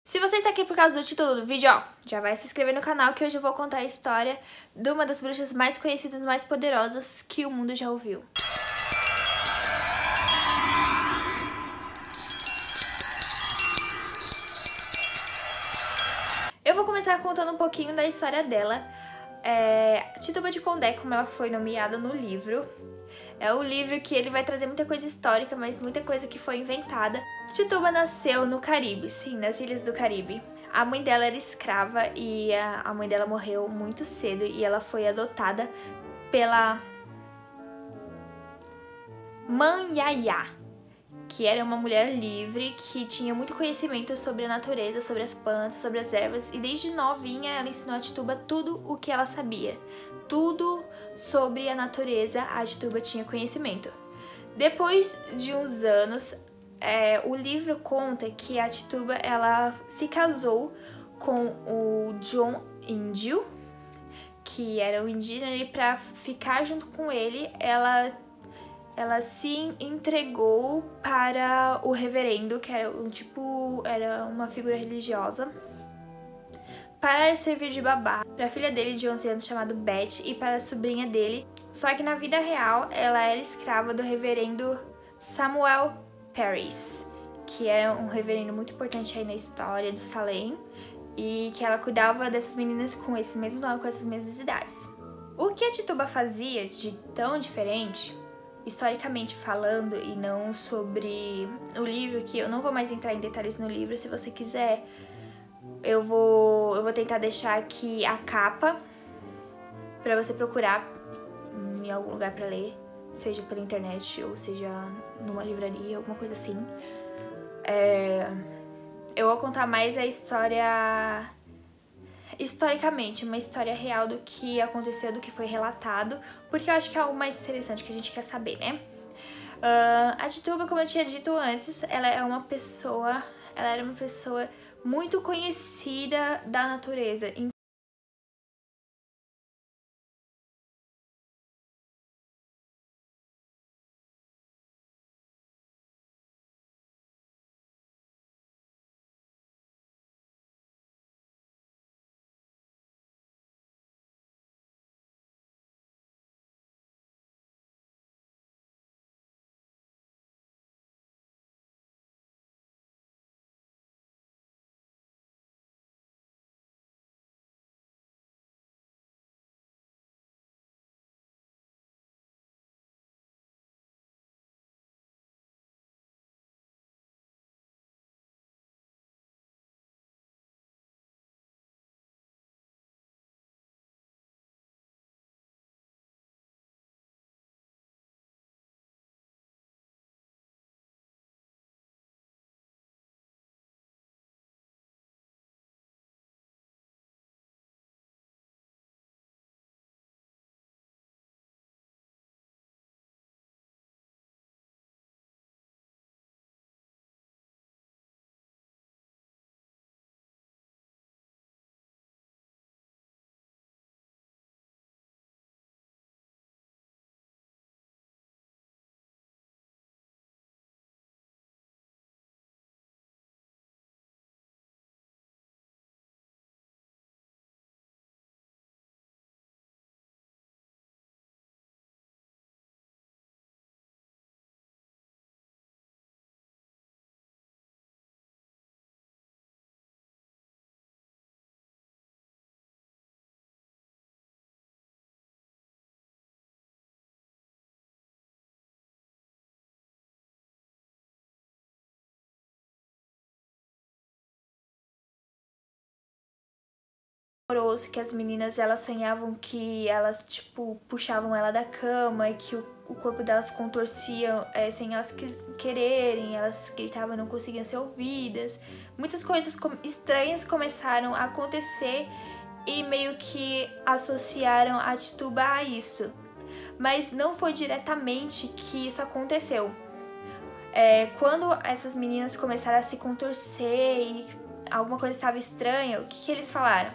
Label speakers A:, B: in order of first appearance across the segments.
A: Se você está aqui por causa do título do vídeo, ó, já vai se inscrever no canal que hoje eu vou contar a história de uma das bruxas mais conhecidas e mais poderosas que o mundo já ouviu. Eu vou começar contando um pouquinho da história dela. Tituba de Condé, como ela foi nomeada no livro. É um livro que ele vai trazer muita coisa histórica, mas muita coisa que foi inventada. Tituba nasceu no Caribe, sim, nas Ilhas do Caribe. A mãe dela era escrava e a mãe dela morreu muito cedo e ela foi adotada pela Manhaya, que era uma mulher livre que tinha muito conhecimento sobre a natureza, sobre as plantas, sobre as ervas, e desde novinha ela ensinou a Tituba tudo o que ela sabia. Tudo sobre a natureza a Tituba tinha conhecimento. Depois de uns anos, o livro conta que a Tituba ela se casou com o John Índio, que era o indígena, e para ficar junto com ele, ela se entregou para o reverendo, que era era uma figura religiosa, para servir de babá para a filha dele de 11 anos chamada Beth e para a sobrinha dele. Só que na vida real ela era escrava do reverendo Samuel Parris, que era um reverendo muito importante aí na história de Salem, e que ela cuidava dessas meninas com esses mesmos nomes, com essas mesmas idades. O que a Tituba fazia de tão diferente, historicamente falando, e não sobre o livro, que eu não vou mais entrar em detalhes no livro, se você quiser eu vou tentar deixar aqui a capa pra você procurar em algum lugar pra ler, seja pela internet ou seja numa livraria, alguma coisa assim. Eu vou contar mais a história historicamente, uma história real do que aconteceu, do que foi relatado, porque eu acho que é algo mais interessante que a gente quer saber, né? A Tituba, como eu tinha dito antes, ela era uma pessoa muito conhecida da natureza. Amoroso, que as meninas elas sonhavam que elas puxavam ela da cama e que o corpo delas contorcia sem elas quererem, elas gritavam e não conseguiam ser ouvidas. Muitas coisas estranhas começaram a acontecer e meio que associaram a Tituba a isso. Mas não foi diretamente que isso aconteceu. Quando essas meninas começaram a se contorcer e alguma coisa estava estranha, o que eles falaram?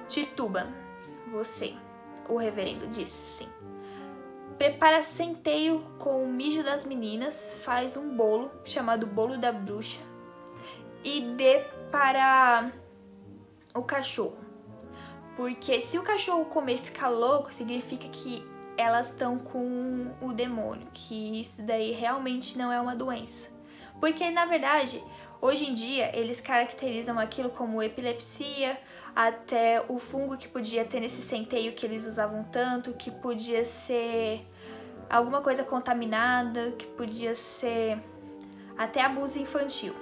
A: Tituba, você, o reverendo disse, sim. Prepara centeio com o mijo das meninas, faz um bolo chamado bolo da bruxa e dê para o cachorro. Porque se o cachorro comer e ficar louco, significa que elas estão com o demônio, que isso daí realmente não é uma doença. Porque, na verdade, hoje em dia, eles caracterizam aquilo como epilepsia, até o fungo que podia ter nesse centeio que eles usavam tanto, que podia ser alguma coisa contaminada, que podia ser até abuso infantil.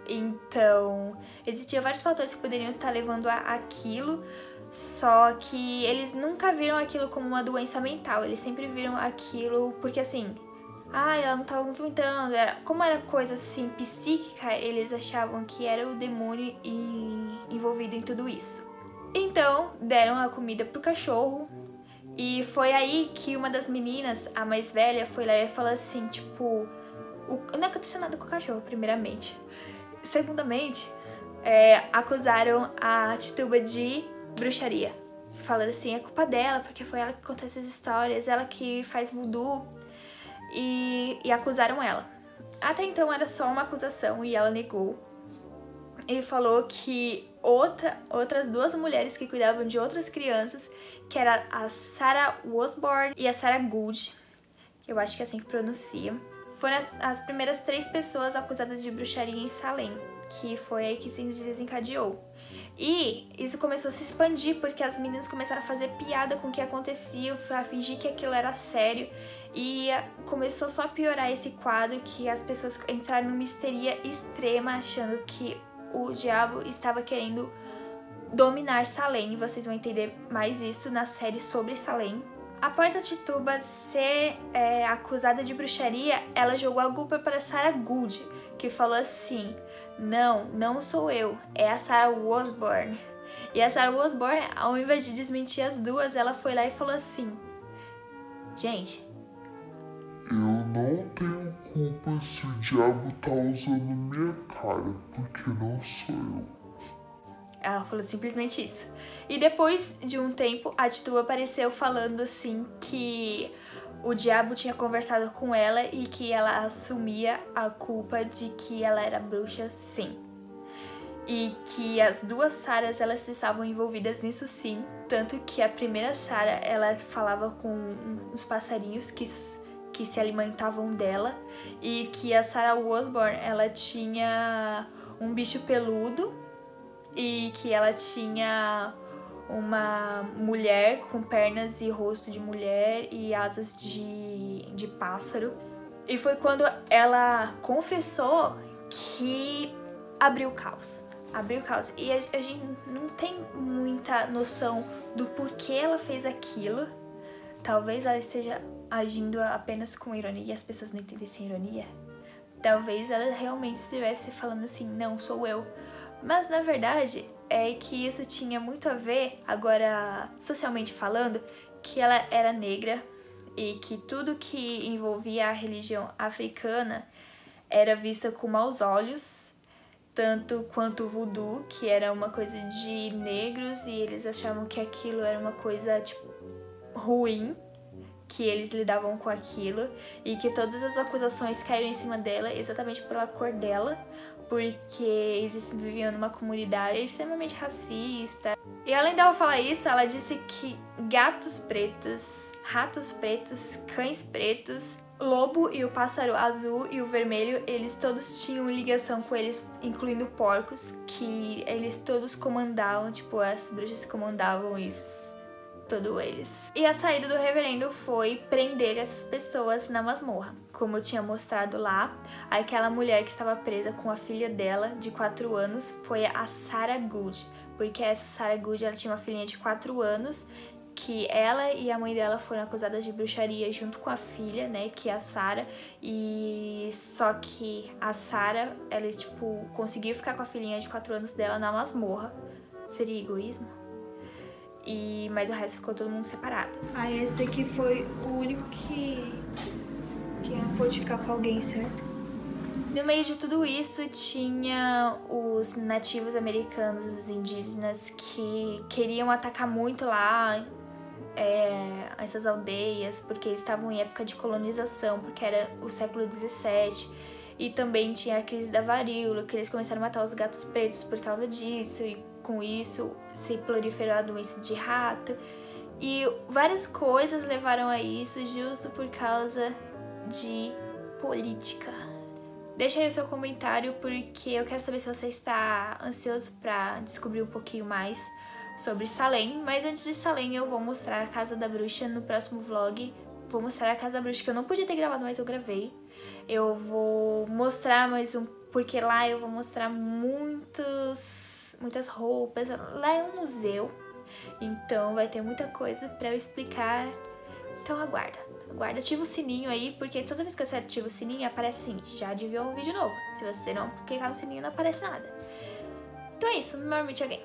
A: Então, existiam vários fatores que poderiam estar levando a aquilo, só que eles nunca viram aquilo como uma doença mental, eles sempre viram aquilo porque assim, ela não estava vomitando, como era coisa assim psíquica, eles achavam que era o demônio envolvido em tudo isso. Então, deram a comida pro cachorro e foi aí que uma das meninas, a mais velha, foi lá e falou assim, tipo, não aconteceu nada com o cachorro, primeiramente. Segundamente, acusaram a Tituba de bruxaria. Falaram assim, é culpa dela, porque foi ela que contou essas histórias, ela que faz voodoo, e acusaram ela. Até então era só uma acusação e ela negou. E falou que outras duas mulheres que cuidavam de outras crianças, que era a Sarah Osborne e a Sarah Gould, eu acho que é assim que pronuncia, foram as primeiras 3 pessoas acusadas de bruxaria em Salem, que foi aí que se desencadeou. E isso começou a se expandir porque as meninas começaram a fazer piada com o que acontecia, a fingir que aquilo era sério, e começou só a piorar esse quadro, que as pessoas entraram numa histeria extrema achando que o diabo estava querendo dominar Salem. Vocês vão entender mais isso na série sobre Salem. Após a Tituba ser acusada de bruxaria, ela jogou a culpa para Sarah Gould, que falou assim, não sou eu, é a Sarah Osborne. E a Sarah Osborne, ao invés de desmentir as duas, ela foi lá e falou assim, gente,
B: eu não tenho culpa se o diabo tá usando minha cara, porque não sou eu.
A: Ela falou simplesmente isso. E depois de um tempo, a Tituba apareceu falando assim que o diabo tinha conversado com ela e que ela assumia a culpa de que ela era bruxa, sim. E que as duas Saras, elas estavam envolvidas nisso, sim. Tanto que a primeira Sara, ela falava com os passarinhos que se alimentavam dela. E que a Sarah Osborne, ela tinha um bicho peludo. E que ela tinha uma mulher com pernas e rosto de mulher e asas de pássaro. E foi quando ela confessou que abriu o caos. Abriu o caos. E a gente não tem muita noção do porquê ela fez aquilo. Talvez ela esteja agindo apenas com ironia e as pessoas não entendessem ironia. Talvez ela realmente estivesse falando assim, não, sou eu. Mas na verdade é que isso tinha muito a ver, agora socialmente falando, que ela era negra e que tudo que envolvia a religião africana era vista com maus olhos, tanto quanto o voodoo, que era uma coisa de negros e eles achavam que aquilo era uma coisa tipo ruim, que eles lidavam com aquilo e que todas as acusações caíram em cima dela exatamente pela cor dela, porque eles viviam numa comunidade extremamente racista. E além dela falar isso, ela disse que gatos pretos, ratos pretos, cães pretos, lobo e o pássaro azul e o vermelho, eles todos tinham ligação com eles, incluindo porcos, que eles todos comandavam, tipo, as bruxas comandavam isso. Todos eles. E a saída do reverendo foi prender essas pessoas na masmorra. Como eu tinha mostrado lá, aquela mulher que estava presa com a filha dela, de 4 anos, foi a Sarah Gould. Porque essa Sarah Gould, ela tinha uma filhinha de 4 anos, que ela e a mãe dela foram acusadas de bruxaria junto com a filha, né, que é a Sarah. E só que a Sarah, ela, tipo, conseguiu ficar com a filhinha de 4 anos dela na masmorra. Seria egoísmo? Mas o resto ficou todo mundo separado.
C: Aí esse daqui foi o único que não pôde ficar com alguém, certo?
A: No meio de tudo isso, tinha os nativos americanos, os indígenas, que queriam atacar muito lá essas aldeias, porque eles estavam em época de colonização, porque era o século XVII. E também tinha a crise da varíola, que eles começaram a matar os gatos pretos por causa disso, e com isso se proliferou a doença de rato. E várias coisas levaram a isso justo por causa de política. Deixa aí o seu comentário, porque eu quero saber se você está ansioso para descobrir um pouquinho mais sobre Salem. Mas antes de Salem, eu vou mostrar a Casa da Bruxa no próximo vlog. Vou mostrar a Casa da Bruxa, que eu não podia ter gravado, mas eu gravei. Eu vou mostrar mais um, porque lá eu vou mostrar muitas roupas. Lá é um museu, então vai ter muita coisa pra eu explicar. Então aguarda, ativa o sininho aí, porque toda vez que você ativa o sininho aparece assim, já adivinhou um vídeo novo. Se você não clicar no sininho, não aparece nada. Então é isso, meu amigo, alguém.